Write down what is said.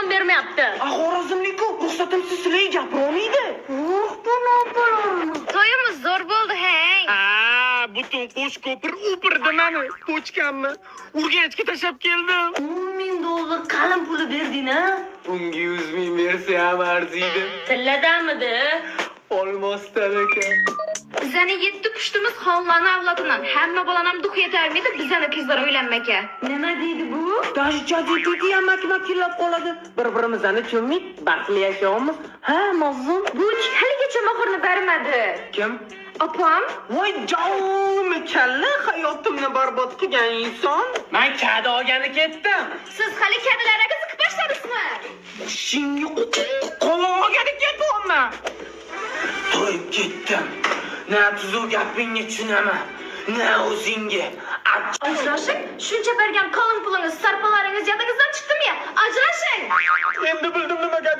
salom bermayapti. Xorazmlik-ku, ruxsatimsiz sizlarga gapirolmaydi. Bu nopalarni. To'yimiz zo'r bo'ldi, hang. Butun Qo'shko'pir o'pirdi meni. Ko'chganmi? Urganchga tashlab keldim. 10 ming dollar qalin puli berding-a? Bunga 100 ming bersa ham arziydi. Tilladamidi? Olmosdan ekan. Bizani 7 pushtimiz xonlarni avlodidan. Hamma bolanam duq yetarmidi, bizani qizlar uylanmaka. Nima deydi bu? Даже jadidiydi ham makillab qoladi. Bir-birimizni tushunmay baxtli yashayapmiz. Ha, mazmun. Bu haligacha mohirni bermadi. Kim? Opam? Voy javomi kalla, hayotimni barbod qilgan inson. Men kada olgani ketdim. Siz hali kadilarga siqib boshlaysizmi? Shingi qolog'iga ketyapman. To'yib ketdim. Na tuzuv gapingni tushunaman, na o'zingga. Ajrashing, shuncha bergan qalin pulingiz, sarpalaringiz yodingizdan chiqdimi? Ajrashing. Endi bildim nimaga